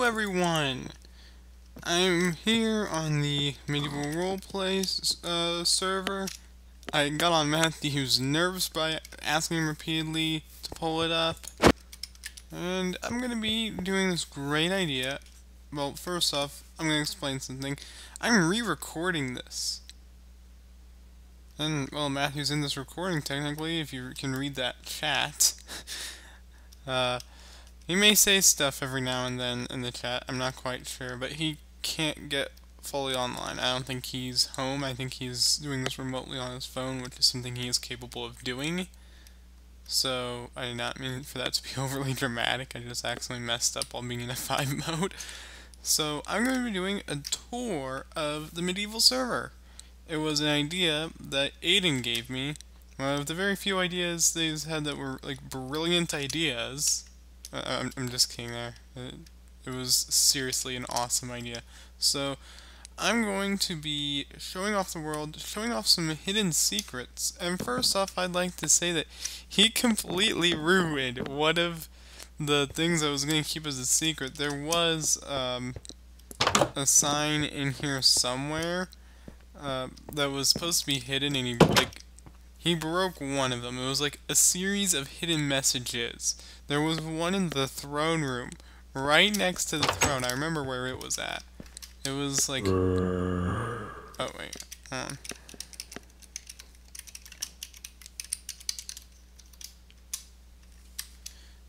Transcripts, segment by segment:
everyone! I'm here on the medieval roleplay server. I got on Matthew's nerves by asking him repeatedly to pull it up. And I'm gonna be doing this great idea. Well, first off, I'm gonna explain something. I'm re-recording this. And, well, Matthew's in this recording technically, if you can read that chat. He may say stuff every now and then in the chat, I'm not quite sure, but he can't get fully online. I don't think he's home. I think he's doing this remotely on his phone, which is something he is capable of doing. So, I did not mean for that to be overly dramatic. I just accidentally messed up while being in F5 mode. So, I'm going to be doing a tour of the medieval server. It was an idea that Aiden gave me. One of the very few ideas they've had that were, like, brilliant ideas. I'm just kidding there. It was seriously an awesome idea. So, I'm going to be showing off the world, showing off some hidden secrets. And first off, I'd like to say that he completely ruined one of the things I was going to keep as a secret. There was a sign in here somewhere that was supposed to be hidden, and he broke one of them. It was like a series of hidden messages. There was one in the throne room, right next to the throne. I remember where it was at. It was like... Oh, wait.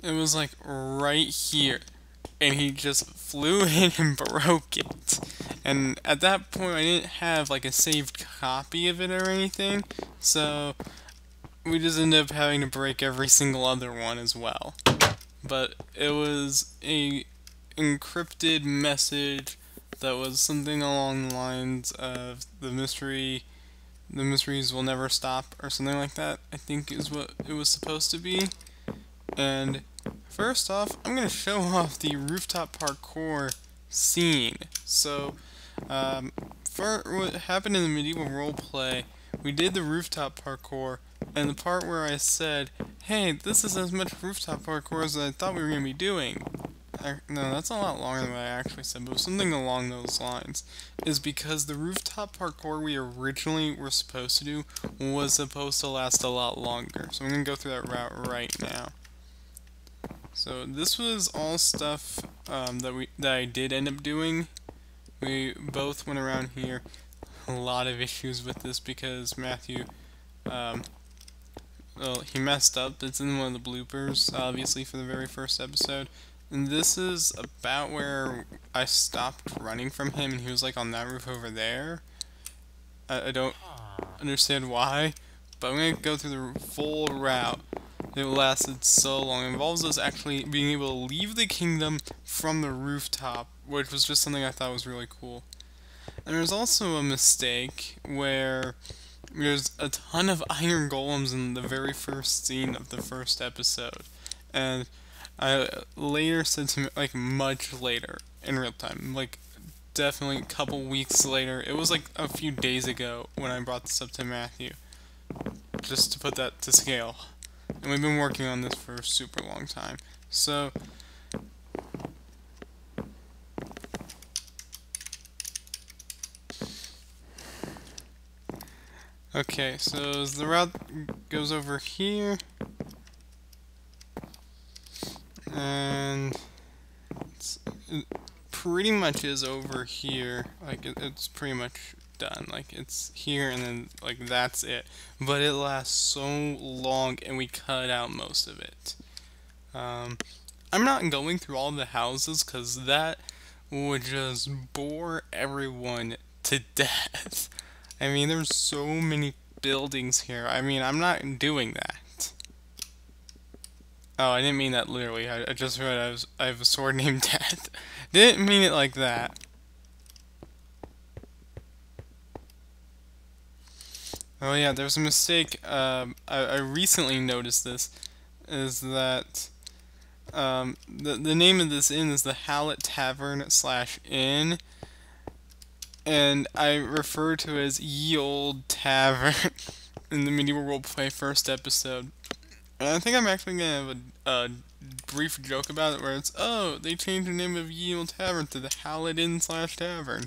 It was like right here. And he just flew in and broke it. And at that point, I didn't have like a saved copy of it or anything. So... we just ended up having to break every single other one as well. But it was a encrypted message that was something along the lines of the mysteries will never stop, or something like that, I think is what it was supposed to be. And first off, I'm going to show off the rooftop parkour scene. So, for what happened in the medieval roleplay, we did the rooftop parkour, and the part where I said, hey, this is as much rooftop parkour as I thought we were going to be doing. No, that's a lot longer than what I actually said, but something along those lines. Is because the rooftop parkour we originally were supposed to do was supposed to last a lot longer. So I'm going to go through that route right now. So this was all stuff that I did end up doing. We both went around here. A lot of issues with this because Matthew... well, he messed up. It's in one of the bloopers, obviously, for the very first episode. And this is about where I stopped running from him, and he was, like, on that roof over there. I don't understand why, but I'm going to go through the full route. It lasted so long. It involves us actually being able to leave the kingdom from the rooftop, which was just something I thought was really cool. And there's also a mistake where... there's a ton of iron golems in the very first scene of the first episode. And I later said to him, like, much later, in real time, like, definitely a couple weeks later, it was like a few days ago when I brought this up to Matthew, just to put that to scale. And we've been working on this for a super long time. So... okay, so as the route goes over here, and it pretty much is over here, like it's pretty much done, like it's here and then like that's it, but it lasts so long and we cut out most of it. I'm not going through all the houses because that would just bore everyone to death. I mean, there's so many buildings here. I mean, I'm not doing that. Oh, I didn't mean that literally. I just realized I have a sword named Death. Didn't mean it like that. Oh yeah, there's a mistake. I recently noticed this. Is that the name of this inn is the Tavern/inn. And I refer to it as Ye Olde Tavern in the medieval roleplay first episode. And I think I'm actually gonna have a brief joke about it where it's, oh, they changed the name of Yield Tavern to the Howlet Inn/Tavern.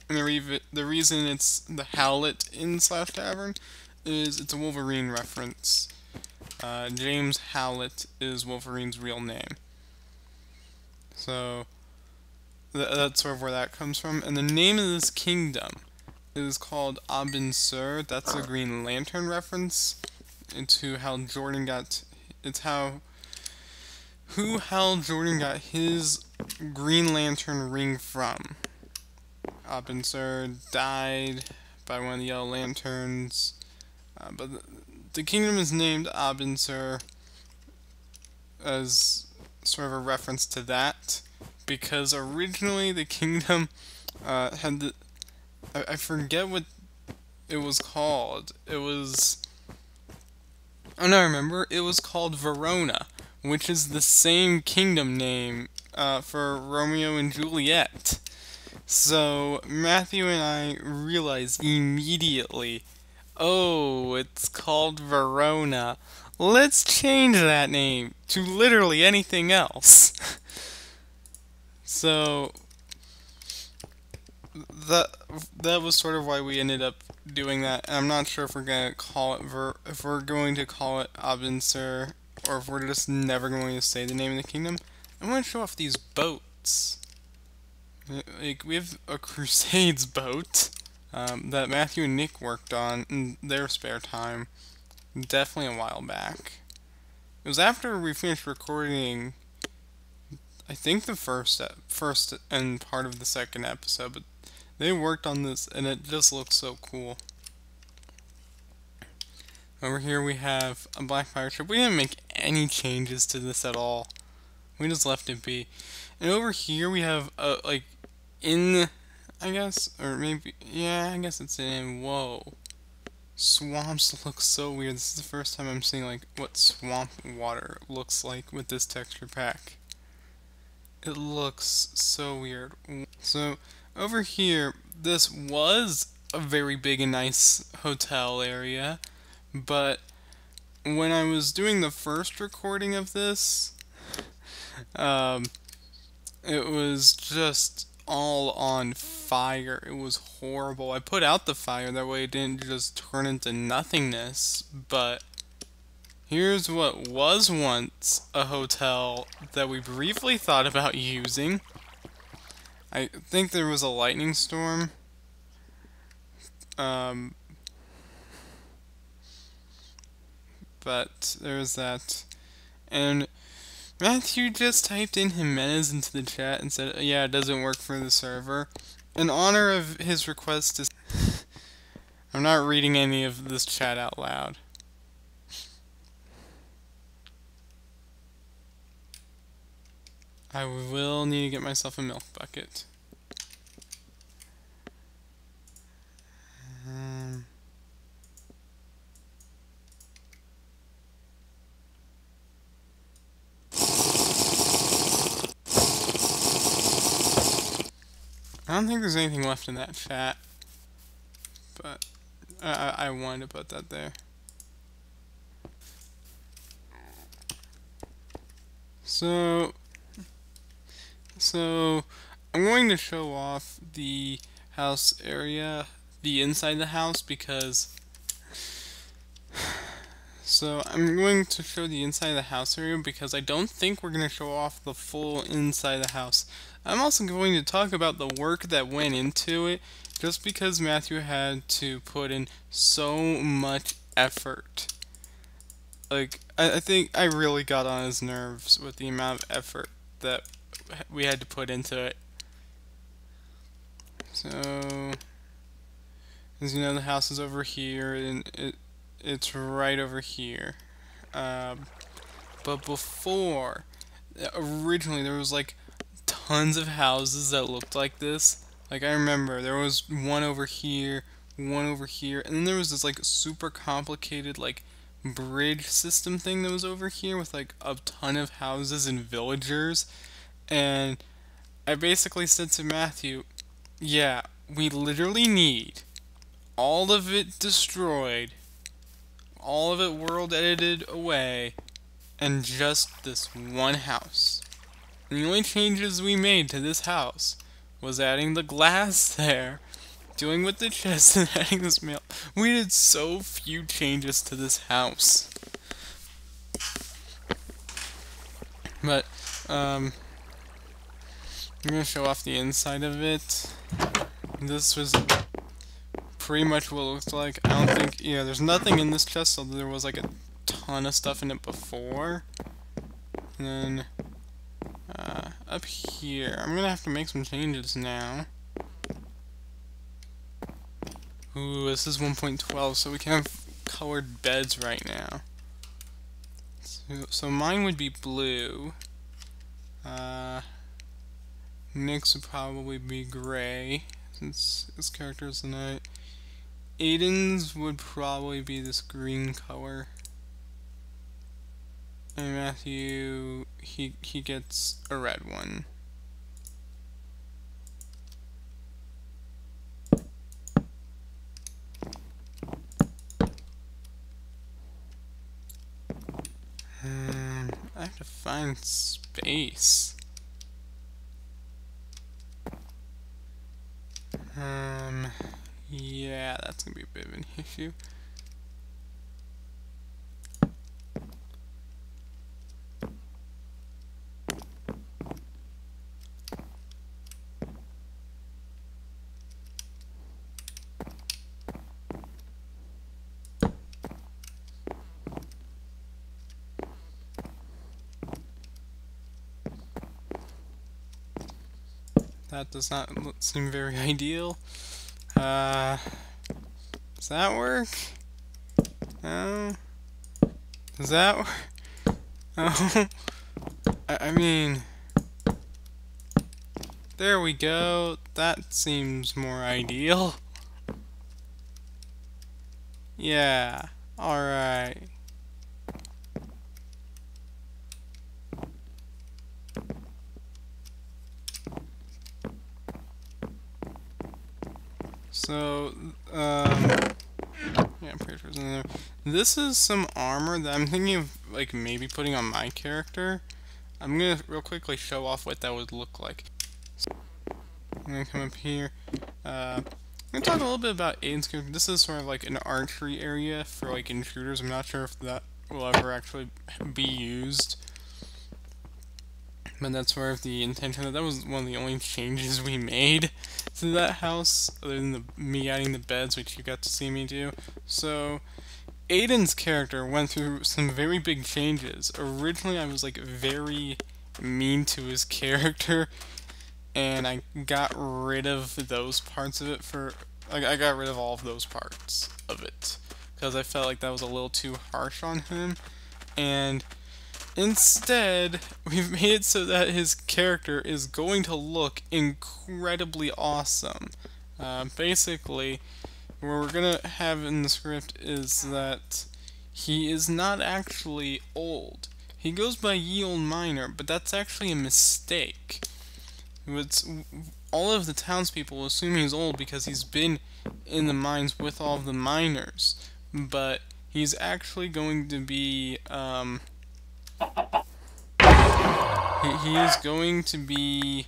And the reason it's the Howlet Inn/Tavern is it's a Wolverine reference. James Howlett is Wolverine's real name. So, that's sort of where that comes from. And the name of this kingdom is called Abin Sur. That's a Green Lantern reference into how Jordan got... It's how Hal Jordan got his Green Lantern ring from. Abin Sur died by one of the Yellow Lanterns. But the kingdom is named Abin Sur as sort of a reference to that, because originally the kingdom had the... I forget what it was called. It was... Oh no, I remember. It was called Verona, which is the same kingdom name for Romeo and Juliet. So Matthew and I realized immediately, oh, it's called Verona. Let's change that name to literally anything else. So that was sort of why we ended up doing that. And I'm not sure if we're gonna call it Abin Sur, or if we're just never going to say the name of the kingdom. I want to show off these boats. Like, we have a Crusades boat that Matthew and Nick worked on in their spare time, definitely a while back. It was after we finished recording, I think, the first and part of the second episode, but they worked on this and it just looks so cool. Over here we have a black pirate ship. We didn't make any changes to this at all. We just left it be. And over here we have like in, I guess, or maybe, yeah, I guess it's in, whoa. Swamps look so weird. This is the first time I'm seeing like what swamp water looks like with this texture pack. It looks so weird. So over here, this was a very big and nice hotel area, but when I was doing the first recording of this, it was just all on fire. It was horrible. I put out the fire, that way it didn't just turn into nothingness, but here's what was once a hotel that we briefly thought about using. I think there was a lightning storm. But there was that. And Matthew just typed in Jimenez into the chat and said, yeah, it doesn't work for the server. In honor of his request to... I'm not reading any of this chat out loud. I will need to get myself a milk bucket. I don't think there's anything left in that chat, but I wanted to put that there. So I'm going to show off the house area, the inside the house, because I'm going to show the inside of the house area because I don't think we're going to show off the full inside of the house. I'm also going to talk about the work that went into it, just because Matthew had to put in so much effort. Like, I think I really got on his nerves with the amount of effort that we had to put into it. So, as you know, the house is over here, and it's right over here. But before, originally there was like tons of houses that looked like this. Like, I remember there was one over here, and then there was this like super complicated like bridge system thing that was over here with like a ton of houses and villagers. And I basically said to Matthew, yeah, we literally need all of it destroyed, all of it world edited away, and just this one house. And the only changes we made to this house was adding the glass there, dealing with the chest, and adding this mail. We did so few changes to this house. But, I'm gonna show off the inside of it. This was pretty much what it looks like. I don't think, yeah, there's nothing in this chest, although there was like a ton of stuff in it before. And then, up here, I'm gonna have to make some changes now. Ooh, this is 1.12, so we can have colored beds right now. So mine would be blue. Nick's would probably be gray, since his character is the knight. Aiden's would probably be this green color. And Matthew, he gets a red one. I have to find space. Yeah, that's gonna be a bit of an issue. That does not seem very ideal. Does that work? No? Does that work? No? I mean... There we go. That seems more ideal. Yeah. Alright. So, yeah, I'm pretty sure it's in there. This is some armor that I'm thinking of, like, maybe putting on my character. I'm gonna real quickly show off what that would look like. So, I'm gonna come up here. I'm gonna talk a little bit about Aiden's character. This is sort of like an archery area for, like, intruders. I'm not sure if that will ever actually be used. But that's sort of the intention. That was one of the only changes we made to that house, other than me adding the beds, which you got to see me do. So, Aiden's character went through some very big changes. Originally, I was like very mean to his character, and I got rid of those parts of it I got rid of all of those parts of it, because I felt like that was a little too harsh on him, and instead, we've made it so that his character is going to look incredibly awesome. Basically, what we're gonna have in the script is that he is not actually old. He goes by Ye Old Miner, but that's actually a mistake. All of the townspeople assume he's old because he's been in the mines with all of the miners, but he's actually going to be, he is going to be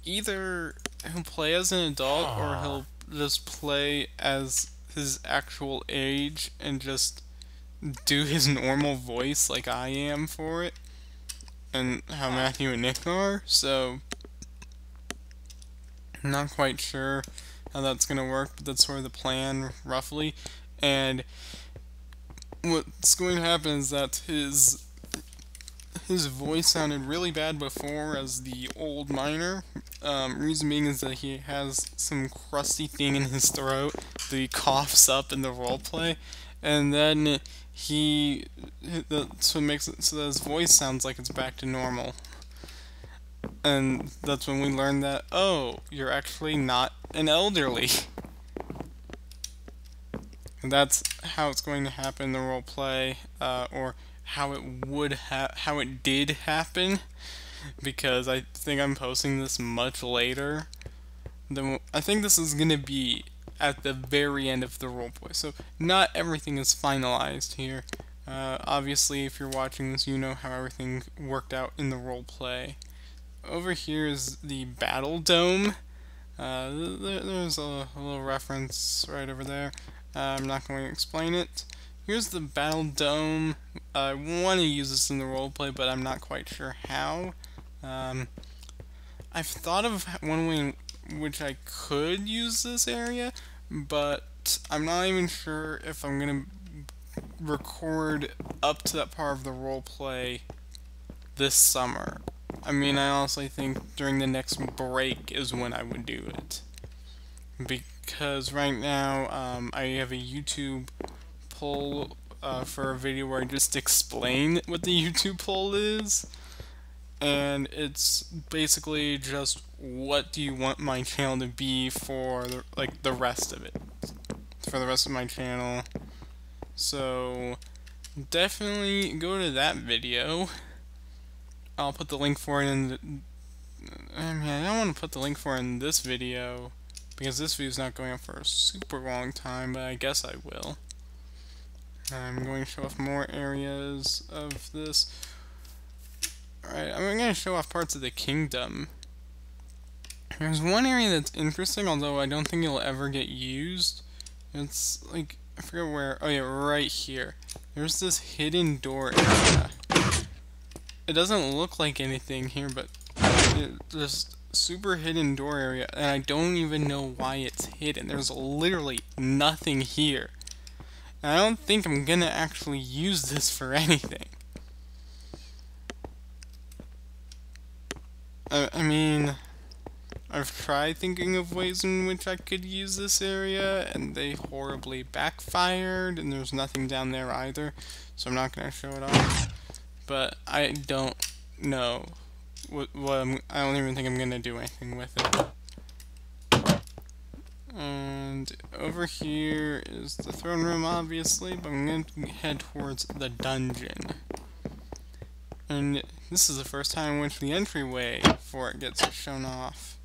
either he'll play as an adult or he'll just play as his actual age and just do his normal voice like I am for it, and how Matthew and Nick are. So I'm not quite sure how that's gonna work, but that's sort of the plan roughly. And what's going to happen is that his voice sounded really bad before as the old miner. Reason being is that he has some crusty thing in his throat that he coughs up in the roleplay, and then that's what makes it so that his voice sounds like it's back to normal. And that's when we learned that, oh, you're actually not an elderly. And that's how it's going to happen in the roleplay, or how it did happen, because I think I'm posting this much later. I think this is gonna be at the very end of the roleplay, so not everything is finalized here. Obviously, if you're watching this, you know how everything worked out in the roleplay. Over here is the battle dome. There's a little reference right over there. I'm not going to explain it. Here's the battle dome. I want to use this in the roleplay, but I'm not quite sure how. I've thought of one way in which I could use this area, but I'm not even sure if I'm going to record up to that part of the roleplay this summer. I mean, I honestly think during the next break is when I would do it. Because right now, I have a YouTube poll for a video where I just explain what the YouTube poll is. And it's basically just, what do you want my channel to be for the rest of it. For the rest of my channel. So, definitely go to that video. I'll put the link for it in the... I mean, I don't want to put the link for it in this video, because this video is not going up for a super long time, but I guess I will. I'm going to show off more areas of this. Alright, I'm going to show off parts of the kingdom. There's one area that's interesting, although I don't think it'll ever get used. It's like, I forget where, oh yeah, right here. There's this hidden door area. It doesn't look like anything here, but it's just super hidden door area, and I don't even know why it's hidden. There's literally nothing here. And I don't think I'm gonna actually use this for anything. I mean, I've tried thinking of ways in which I could use this area, and they horribly backfired, and there's nothing down there either, so I'm not gonna show it off. But I don't know I don't even think I'm gonna do anything with it. And over here is the throne room, obviously, but I'm gonna head towards the dungeon. And this is the first time in which the entryway for it gets shown off.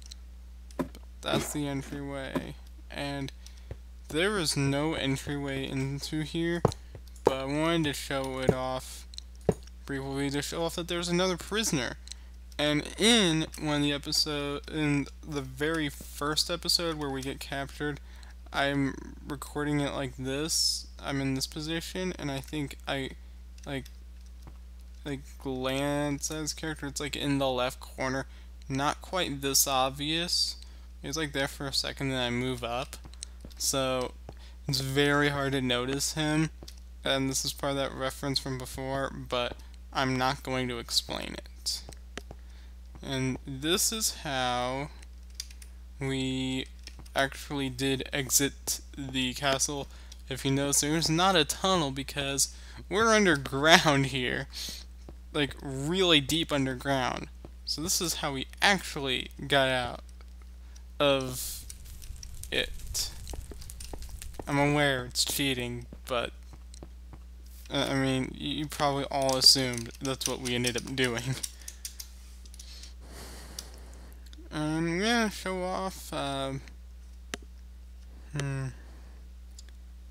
But that's the entryway, and there is no entryway into here, but I wanted to show it off briefly to show off that there's another prisoner. And in in the very first episode where we get captured, I'm recording it like this. I'm in this position, and I think I glance at his character. It's like in the left corner, not quite this obvious. It's like there for a second, then I move up, so it's very hard to notice him. And this is part of that reference from before, but I'm not going to explain it. And this is how we actually did exit the castle. If you notice, there's not a tunnel because we're underground here. Like, really deep underground. So this is how we actually got out of it. I'm aware it's cheating, but I mean, you probably all assumed that's what we ended up doing. I'm gonna show off,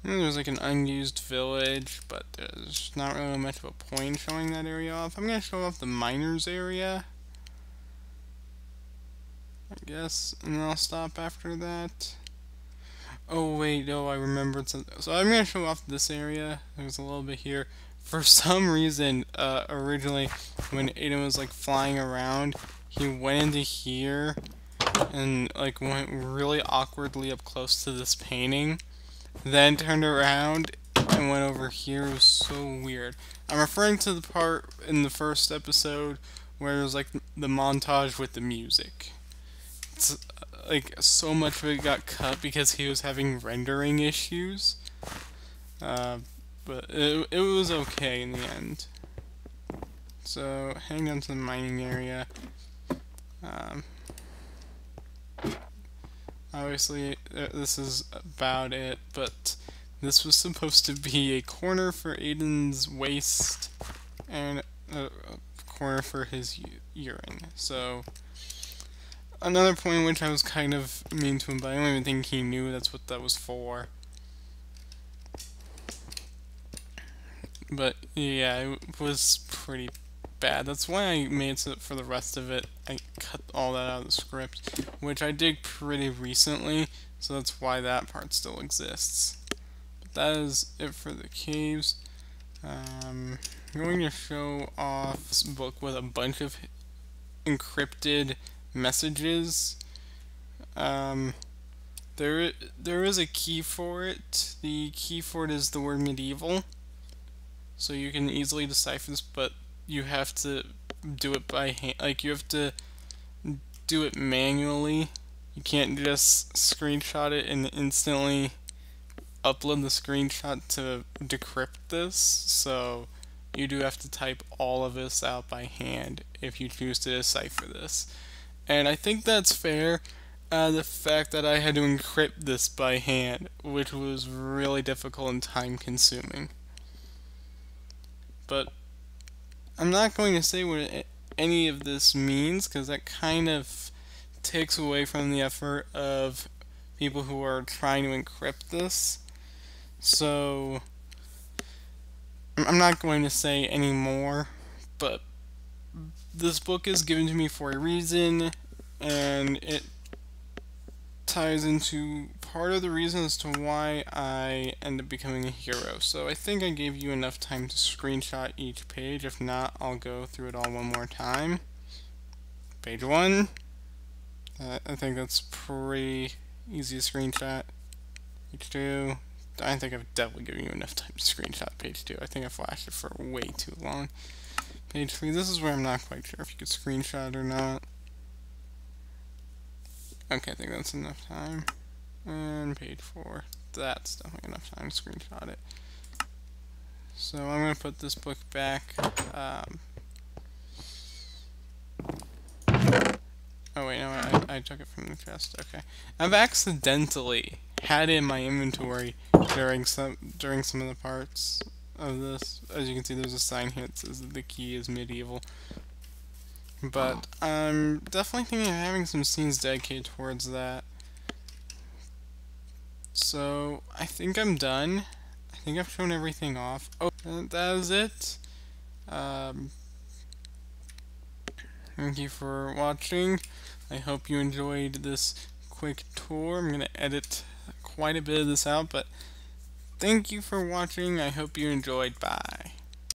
there's like an unused village, but there's not really much of a point showing that area off. I'm gonna show off the miners area, I guess, and then I'll stop after that. Oh wait, no, I remembered something. So I'm gonna show off this area. There's a little bit here. For some reason, originally, when Aiden was like flying around, he went into here and like went really awkwardly up close to this painting, then turned around and went over here. It was so weird. I'm referring to the part in the first episode where there's like the montage with the music. It's like so much of it got cut because he was having rendering issues, but it was okay in the end. So heading down to the mining area. Obviously this is about it, but this was supposed to be a corner for Aiden's waste and a corner for his urine. So another point in which I was kind of mean to him, but I don't even think he knew that's what that was for. But yeah, it was pretty bad. That's why I made it for the rest of it. I cut all that out of the script, which I did pretty recently, so that's why that part still exists. But that is it for the caves. I'm going to show off this book with a bunch of encrypted messages. There is a key for it. The key for it is the word medieval, so you can easily decipher this, but you have to do it by hand. Like, you have to do it manually. You can't just screenshot it and instantly upload the screenshot to decrypt this, so you do have to type all of this out by hand if you choose to decipher this. And I think that's fair, the fact that I had to encrypt this by hand, which was really difficult and time consuming. But I'm not going to say what any of this means, because that kind of takes away from the effort of people who are trying to encrypt this. So I'm not going to say any more, but this book is given to me for a reason, and it ties into part of the reason as to why I end up becoming a hero. So I think I gave you enough time to screenshot each page. If not, I'll go through it all one more time. Page 1. I think that's pretty easy to screenshot. Page 2. I think I've definitely given you enough time to screenshot page 2. I think I flashed it for way too long. Page 3. This is where I'm not quite sure if you could screenshot or not. Okay, I think that's enough time. And page 4. That's definitely enough time to screenshot it. So I'm going to put this book back. Oh wait, no, I took it from the chest. Okay. I've accidentally had it in my inventory during some of the parts of this. As you can see, there's a sign here that says that the key is medieval. But I'm definitely thinking of having some scenes dedicated towards that. So I think I'm done. I think I've shown everything off. Oh, that is it. Thank you for watching. I hope you enjoyed this quick tour. I'm going to edit quite a bit of this out, but thank you for watching. I hope you enjoyed. Bye.